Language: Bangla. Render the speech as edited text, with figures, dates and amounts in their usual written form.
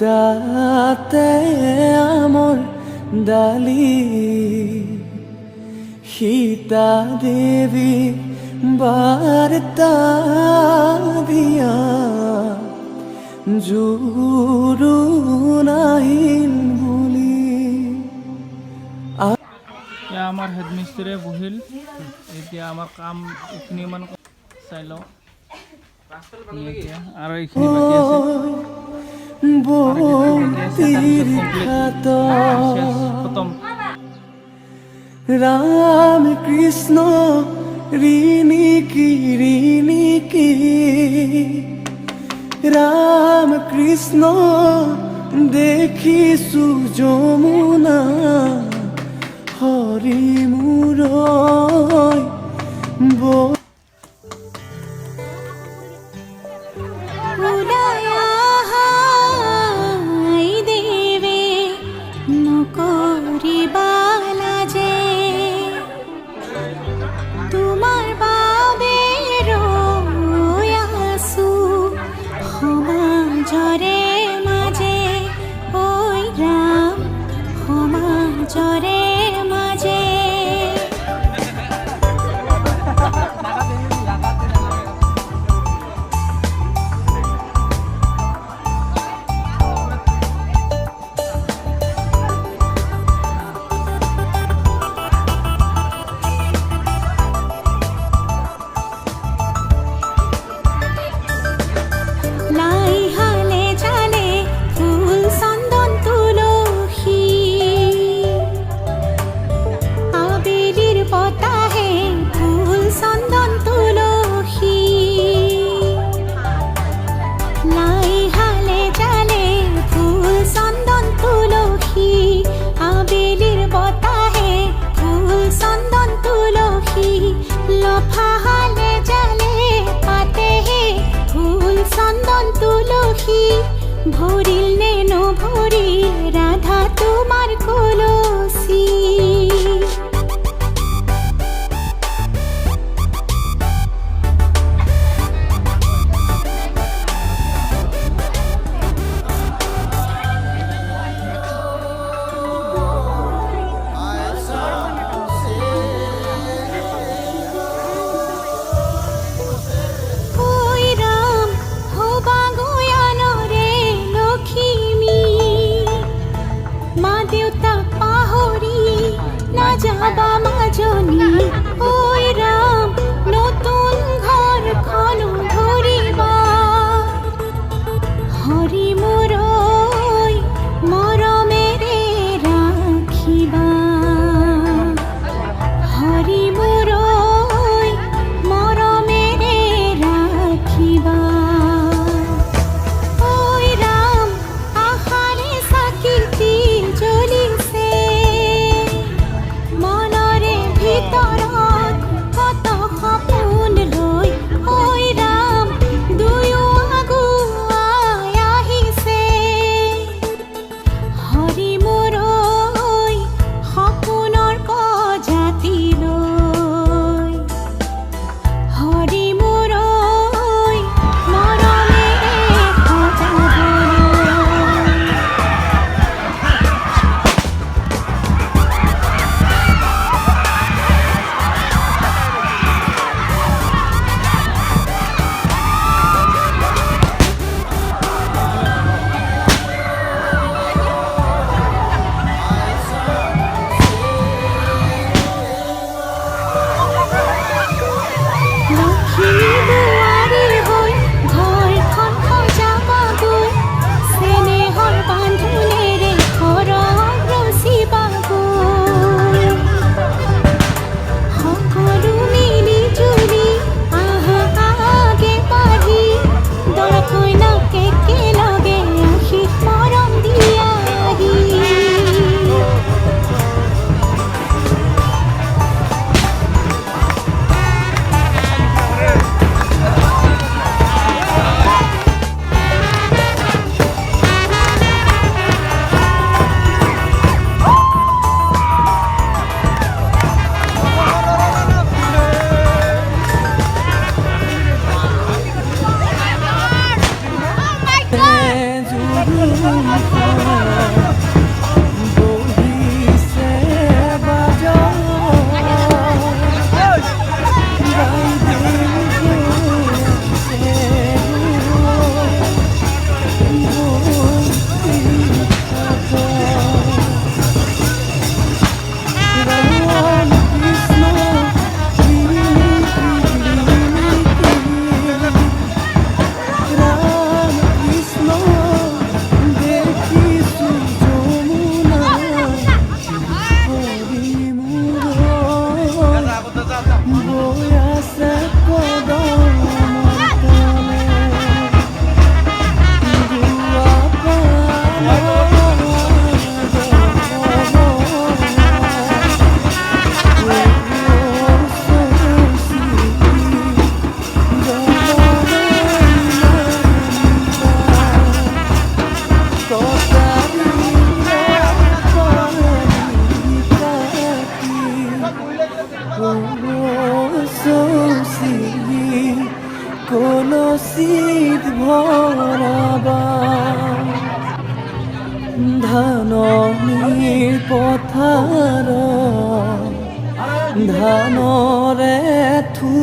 তাতে আমার ডালি সীতা দেবী বার্তা দিয়া জুরু নাহিল বুলি আমাৰ হেডমিষ্ট্ৰীয়ে বহিল এতিয়া আমাৰ কাম এইখিনি মান চাই লওঁ আৰু এইখিনি বাকী আছে খতম রাম কৃষ্ণ ঋণিকি রাম কৃষ্ণ দেখিছো যমুনা হরি মুরয় ভরিল নেনো ভরিল রাধা তোমার কলসি যাবা মাজনী ওই রাম নতুন ঘর খন ধরিবা হরি মোরই মরমেরে রাখিবা হরি মোরই মরমেরে রাখিবা ওই রাম আহারে সাকিতি জ্বলিছে মনরে ভিতৰত কত সপোন লৈ ঐ ৰাম দুয়ো আগুৱাই আহিছে হৰি মোৰৈ সপোনৰ প্ৰজাতি লৈ হৰি মোৰৈ মৰমেৰে সজাবলৈ বহিছে বাজা কোন শীত ভরাবা ধাননিৰ পথাৰ ধানৰে থু